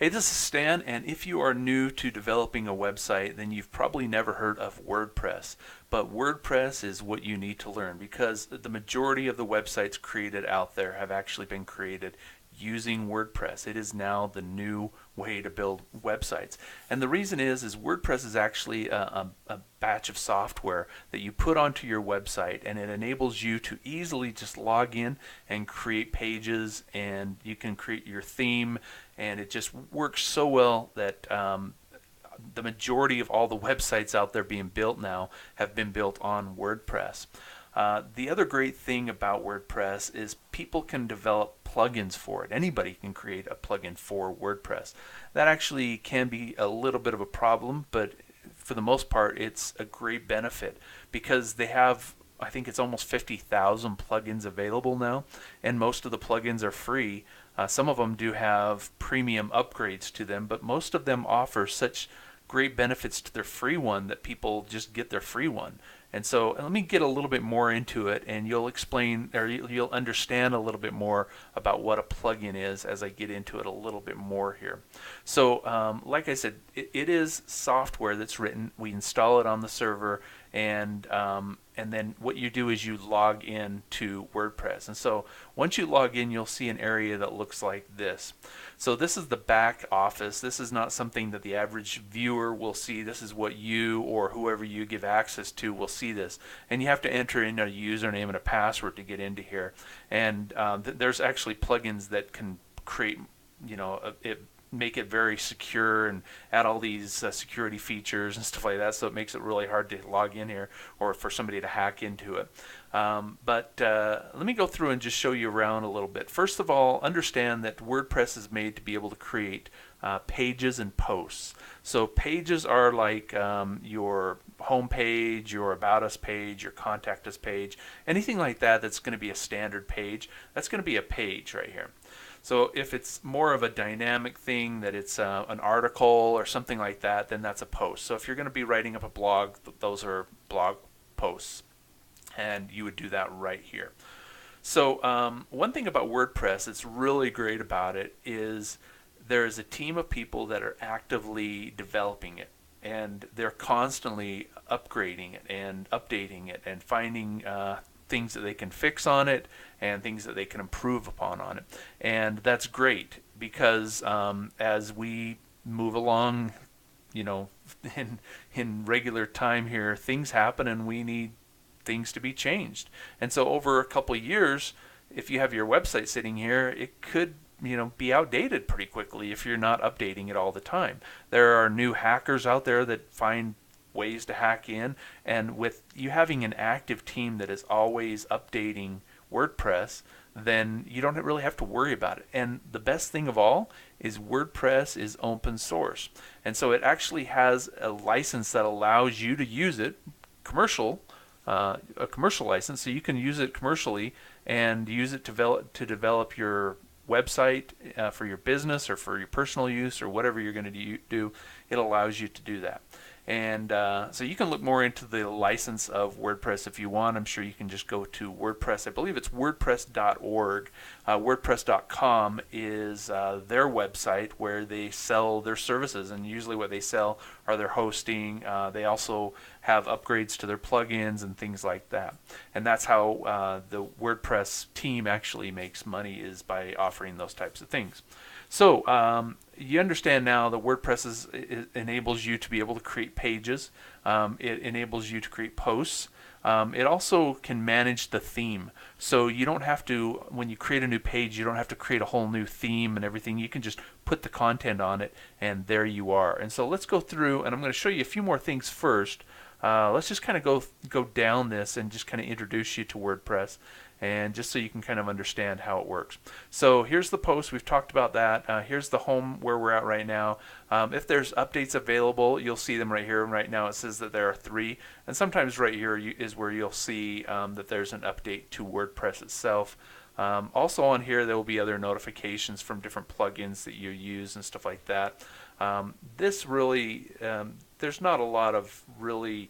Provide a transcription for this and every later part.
Hey, this is Stan, and if you are new to developing a website, then you've probably never heard of WordPress. But WordPress is what you need to learn because the majority of the websites created out there have actually been created using WordPress. It is now the new way to build websites. And the reason is WordPress is actually a batch of software that you put onto your website, and it enables you to easily just log in and create pages, and you can create your theme, and it just works so well that the majority of all the websites out there being built now have been built on WordPress. The other great thing about WordPress is people can develop plugins for it. Anybody can create a plugin for WordPress. That actually can be a little bit of a problem, but for the most part, it's a great benefit because they have, I think it's almost 50,000 plugins available now, and most of the plugins are free. Some of them do have premium upgrades to them, but most of them offer such great benefits to their free one that people just get their free one. And so let me get a little bit more into it, and you'll explain, or you'll understand a little bit more about what a plugin is as I get into it a little bit more here. So like I said, it is software that's written. We install it on the server, and then what you do is you log in to WordPress. And so once you log in, you'll see an area that looks like this. So this is the back office. This is not something that the average viewer will see. This is what you or whoever you give access to will see this. And you have to enter in a username and a password to get into here. And there's actually plugins that can create, make it very secure and add all these security features and stuff like that, so it makes it really hard to log in here or for somebody to hack into it. But let me go through and just show you around a little bit. First of all, understand that WordPress is made to be able to create pages and posts. So pages are like your home page, your About Us page, your Contact Us page, anything like that that's going to be a standard page. That's going to be a page right here. So if it's more of a dynamic thing, that it's an article or something like that, then that's a post. So if you're going to be writing up a blog, those are blog posts, and you would do that right here. So one thing about WordPress that's really great about it is there's a team of people that are actively developing it, and they're constantly upgrading it and updating it and finding things that they can fix on it and things that they can improve upon on it. And that's great because as we move along, in regular time here, things happen and we need things to be changed. And so over a couple of years, if you have your website sitting here, it could be outdated pretty quickly if you're not updating it all the time. There are new hackers out there that find ways to hack in, and with you having an active team that is always updating WordPress, then you don't really have to worry about it. And the best thing of all is WordPress is open source, and so it actually has a license that allows you to use it a commercial license, so you can use it commercially and use it to develop your website for your business or for your personal use or whatever you're going to do. It allows you to do that. And so you can look more into the license of WordPress if you want. I'm sure you can just go to WordPress. I believe it's wordpress.org. WordPress.com is their website where they sell their services, and usually what they sell are their hosting. They also have upgrades to their plugins and things like that. And that's how the WordPress team actually makes money, is by offering those types of things. So you understand now that WordPress enables you to be able to create pages. It enables you to create posts. It also can manage the theme. So you don't have to, when you create a new page, you don't have to create a whole new theme and everything. You can just put the content on it, and there you are. And so let's go through, and I'm going to show you a few more things first. Let's just kind of go down this and just kind of introduce you to WordPress, and just so you can kind of understand how it works. So here's the post. We've talked about that. Here's the home where we're at right now. If there's updates available, you'll see them right here. And right now it says that there are 3. And sometimes right here is where you'll see that there's an update to WordPress itself. Also on here, there will be other notifications from different plugins that you use and stuff like that. This really, there's not a lot of really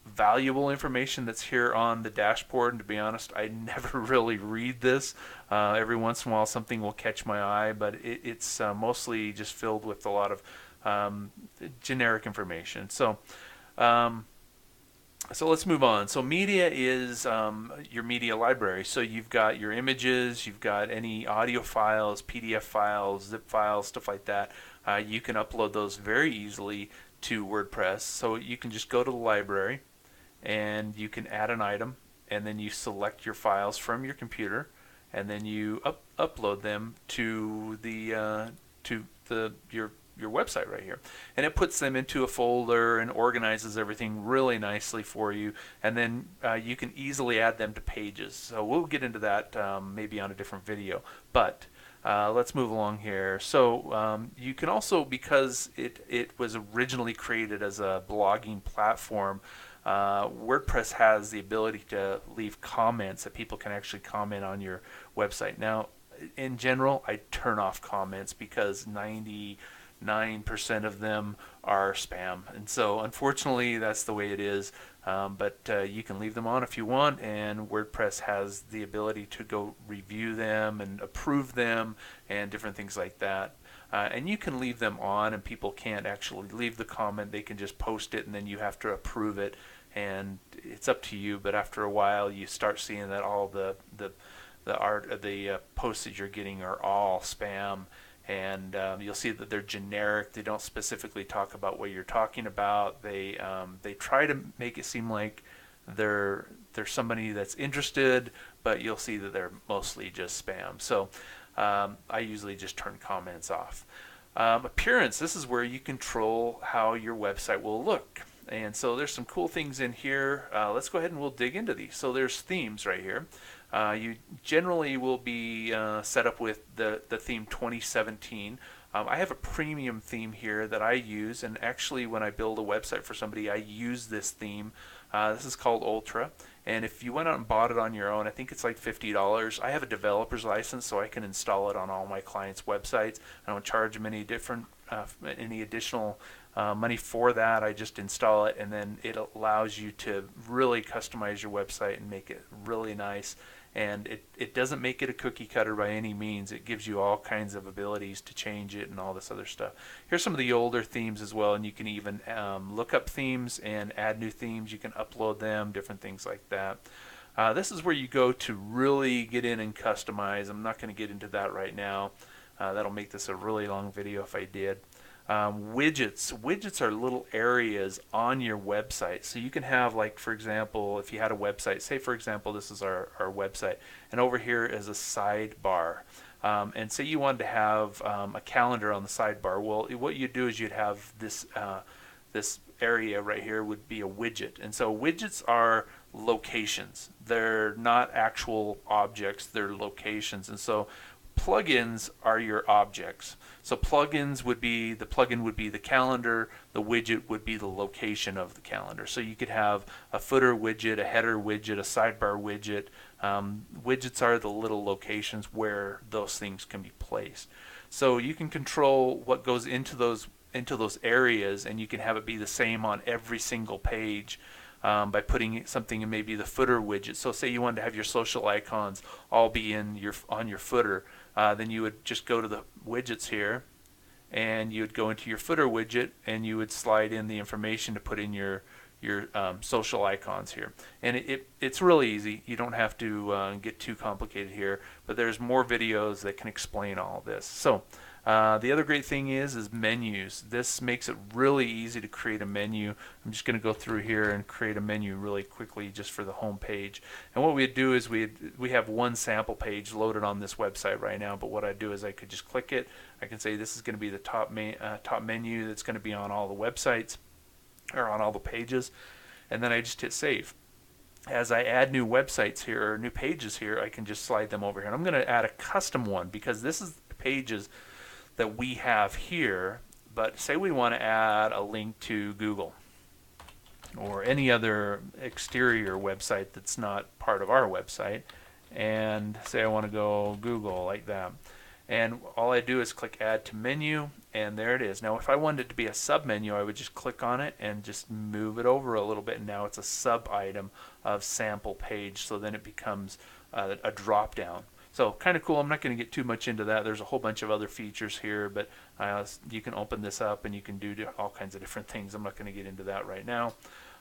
valuable information that's here on the dashboard. And to be honest, I never really read this. Every once in a while something will catch my eye, but it's mostly just filled with a lot of generic information. So let's move on. So media is your media library. So you've got your images, you've got any audio files, PDF files, zip files, stuff like that. You can upload those very easily to WordPress. So you can just go to the library and you can add an item, and then you select your files from your computer, and then you upload them to your website right here, and it puts them into a folder and organizes everything really nicely for you, and then you can easily add them to pages. So we'll get into that maybe on a different video, but let's move along here. So you can also, because it was originally created as a blogging platform, WordPress has the ability to leave comments that people can actually comment on your website. Now, in general, I turn off comments because 99% of them are spam, and so unfortunately that's the way it is. But you can leave them on if you want, and WordPress has the ability to go review them and approve them and different things like that. And you can leave them on, and people can't actually leave the comment. They can just post it, and then you have to approve it, and it's up to you. But after a while, you start seeing that all the posts that you're getting are all spam, and you'll see that they're generic. They don't specifically talk about what you're talking about. They try to make it seem like they're somebody that's interested, but you'll see that they're mostly just spam. So I usually just turn comments off. Appearance, this is where you control how your website will look. And so there's some cool things in here. Let's go ahead and we'll dig into these. So there's themes right here. You generally will be set up with the theme 2017. I have a premium theme here that I use, and actually when I build a website for somebody, I use this theme. This is called Ultra, and if you went out and bought it on your own, I think it's like $50. I have a developer's license, so I can install it on all my clients' websites. I don't charge them any additional money for that. I just install it, and then it allows you to really customize your website and make it really nice. And it doesn't make it a cookie cutter by any means. It gives you all kinds of abilities to change it and all this other stuff. Here's some of the older themes as well, and you can even look up themes and add new themes. You can upload them, different things like that. This is where you go to really get in and customize. I'm not going to get into that right now. That'll make this a really long video if I did. Widgets are little areas on your website. So you can have, like, for example, if you had a website, say for example this is our website, and over here is a sidebar, and say you wanted to have a calendar on the sidebar. Well, what you'd do is you'd have this this area right here would be a widget. And so widgets are locations. They're not actual objects, they're locations. And so plugins are your objects. So plugins would be, the plugin would be the calendar, the widget would be the location of the calendar. So you could have a footer widget, a header widget, a sidebar widget. Widgets are the little locations where those things can be placed. So you can control what goes into those areas, and you can have it be the same on every single page. By putting something in maybe the footer widget. So say you wanted to have your social icons all be on your footer, then you would just go to the widgets here, and you would go into your footer widget, and you would slide in the information to put in your social icons here. And it's really easy. You don't have to get too complicated here, but there's more videos that can explain all this. So the other great thing is menus. This makes it really easy to create a menu. I'm just going to go through here and create a menu really quickly just for the home page. And what we'd do is we have one sample page loaded on this website right now, but what I'd do is I could just click it. I can say this is going to be the top menu that's going to be on all the websites or on all the pages, and then I just hit save. As I add new websites here or new pages here, I can just slide them over here. And I'm going to add a custom one because this is the pages that we have here, but say we want to add a link to Google or any other exterior website that's not part of our website, and say I want to go Google like that. And all I do is click add to menu, and there it is. Now if I wanted it to be a sub menu, I would just click on it and just move it over a little bit, and now it's a sub item of sample page, so then it becomes a drop down. So kind of cool. I'm not going to get too much into that. There's a whole bunch of other features here, but you can open this up and you can do all kinds of different things. I'm not going to get into that right now.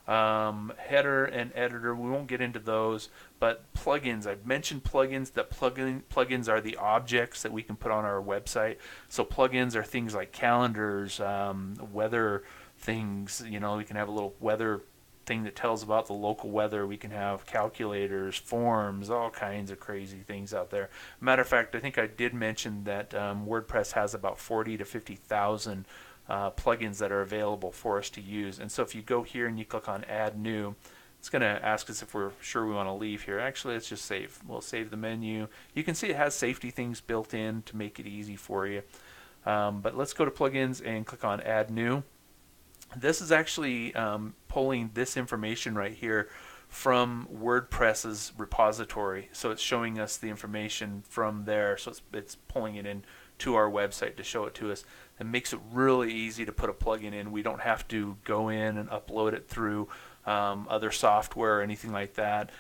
Header and editor, we won't get into those, but plugins, I've mentioned plugins. That plugins are the objects that we can put on our website. So plugins are things like calendars, weather things. You know, we can have a little weather thing that tells about the local weather. We can have calculators, forms, all kinds of crazy things out there. Matter of fact, I think I did mention that WordPress has about 40 to 50,000 plugins that are available for us to use. And so if you go here and you click on add new, it's going to ask us if we're sure we want to leave here. Actually, let's just save. We'll save the menu. You can see it has safety things built in to make it easy for you. But let's go to plugins and click on add new. This is actually pulling this information right here from WordPress's repository. So it's showing us the information from there. So it's pulling it in to our website to show it to us. It makes it really easy to put a plugin in. We don't have to go in and upload it through other software or anything like that.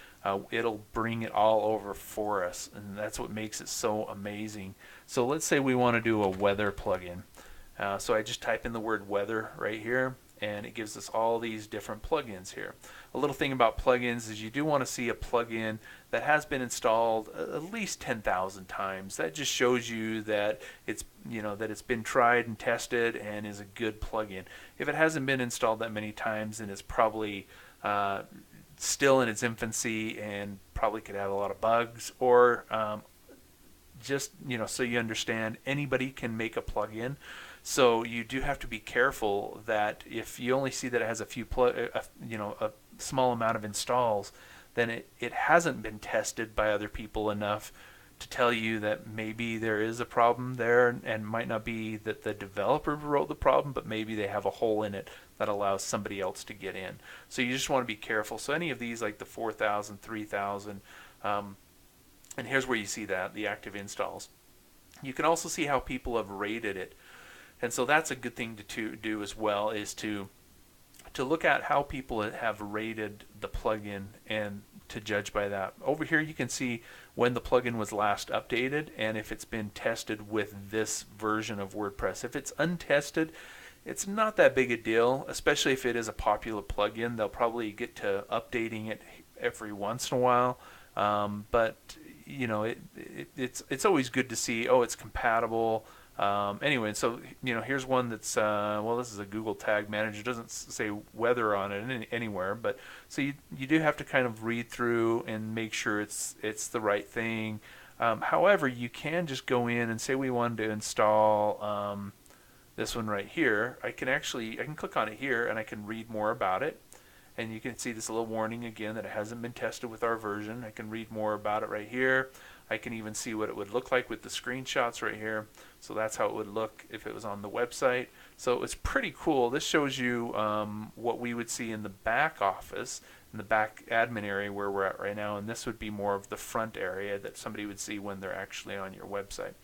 It'll bring it all over for us, and that's what makes it so amazing. So let's say we want to do a weather plugin. So I just type in the word weather right here, and it gives us all these different plugins here. A little thing about plugins is you do want to see a plugin that has been installed at least 10,000 times. That just shows you that it's been tried and tested and is a good plugin. If it hasn't been installed that many times, then it's probably still in its infancy and probably could have a lot of bugs, or just so you understand, anybody can make a plugin. So you do have to be careful that if you only see that it has a small amount of installs, then it hasn't been tested by other people enough to tell you that maybe there is a problem there, and might not be that the developer wrote the problem, but maybe they have a hole in it that allows somebody else to get in. So you just want to be careful. So any of these, like the 4,000, 3,000, and here's where you see that, the active installs. You can also see how people have rated it. And so that's a good thing to do as well, is to look at how people have rated the plugin and to judge by that. Over here you can see when the plugin was last updated and if it's been tested with this version of WordPress. If it's untested, it's not that big a deal, especially if it is a popular plugin. They'll probably get to updating it every once in a while, but it's always good to see, oh, it's compatible. Anyway, so here's one that's well, this is a Google Tag Manager. It doesn't say weather on it anywhere, but so you do have to kind of read through and make sure it's the right thing. However, you can just go in and say we wanted to install this one right here. I can click on it here and I can read more about it. And you can see this little warning again that it hasn't been tested with our version. I can read more about it right here. I can even see what it would look like with the screenshots right here. So that's how it would look if it was on the website. So it's pretty cool. This shows you what we would see in the back office, in the back admin area where we're at right now. And this would be more of the front area that somebody would see when they're actually on your website.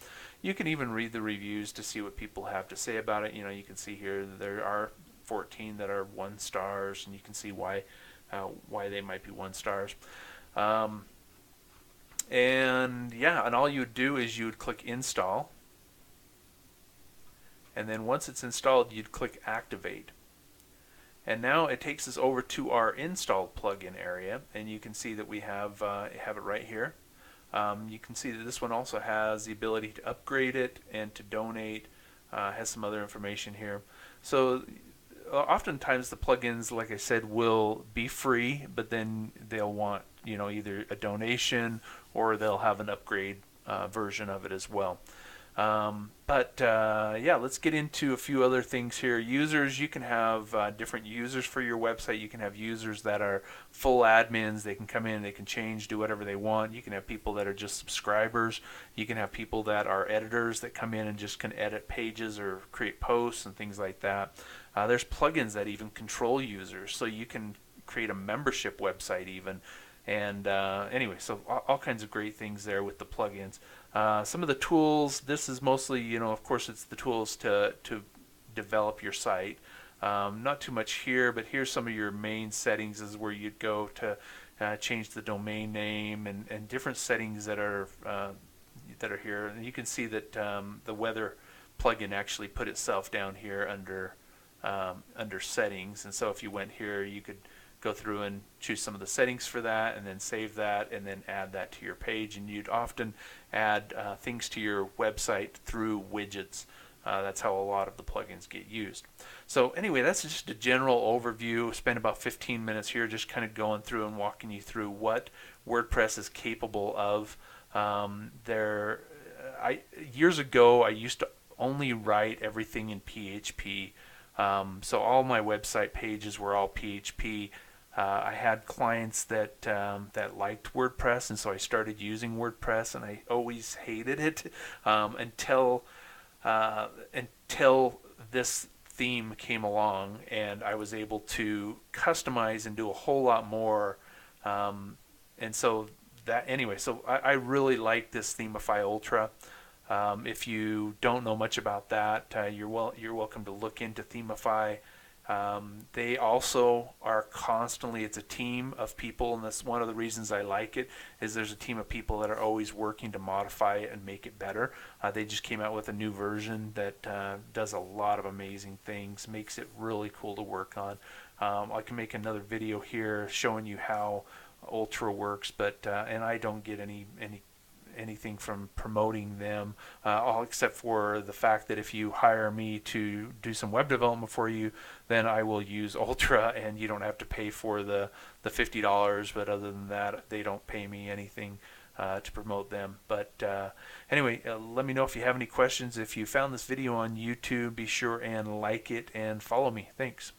You can even read the reviews to see what people have to say about it. You can see here there are 14 that are 1 stars, and you can see why they might be 1 stars. And all you would do is you would click install, and then once it's installed you'd click activate, and now it takes us over to our installed plugin area, and you can see that we have it right here. You can see that this one also has the ability to upgrade it and to donate, has some other information here. So oftentimes the plugins, like I said, will be free, but then they'll want either a donation or they'll have an upgrade version of it as well. Let's get into a few other things here. Users, you can have different users for your website. You can have users that are full admins. They can come in, they can change, do whatever they want. You can have people that are just subscribers. You can have people that are editors that come in and just can edit pages or create posts and things like that. There's plugins that even control users, so you can create a membership website even. And anyway, so all kinds of great things there with the plugins. Some of the tools, this is mostly, of course, it's the tools to develop your site. Not too much here, but here's some of your main settings is where you'd go to change the domain name and different settings that are here. And you can see that the weather plugin actually put itself down here under settings. And so if you went here, you could go through and choose some of the settings for that, and then save that, and then add that to your page. And you'd often add things to your website through widgets. That's how a lot of the plugins get used. So anyway, that's just a general overview. Spent about 15 minutes here just kind of going through and walking you through what WordPress is capable of. Years ago, I used to only write everything in PHP. So all my website pages were all PHP. I had clients that liked WordPress, and so I started using WordPress, and I always hated it until this theme came along, and I was able to customize and do a whole lot more. And so I really like this Themify Ultra. If you don't know much about that, you're welcome to look into Themify. They also are constantly, it's a team of people, and that's one of the reasons I like it, is there's a team of people that are always working to modify it and make it better. They just came out with a new version that does a lot of amazing things, makes it really cool to work on. I can make another video here showing you how Ultra works, but and I don't get anything from promoting them, all except for the fact that if you hire me to do some web development for you, then I will use Ultra, and you don't have to pay for the $50. But other than that, they don't pay me anything to promote them. But anyway, let me know if you have any questions. If you found this video on YouTube, be sure and like it and follow me. Thanks.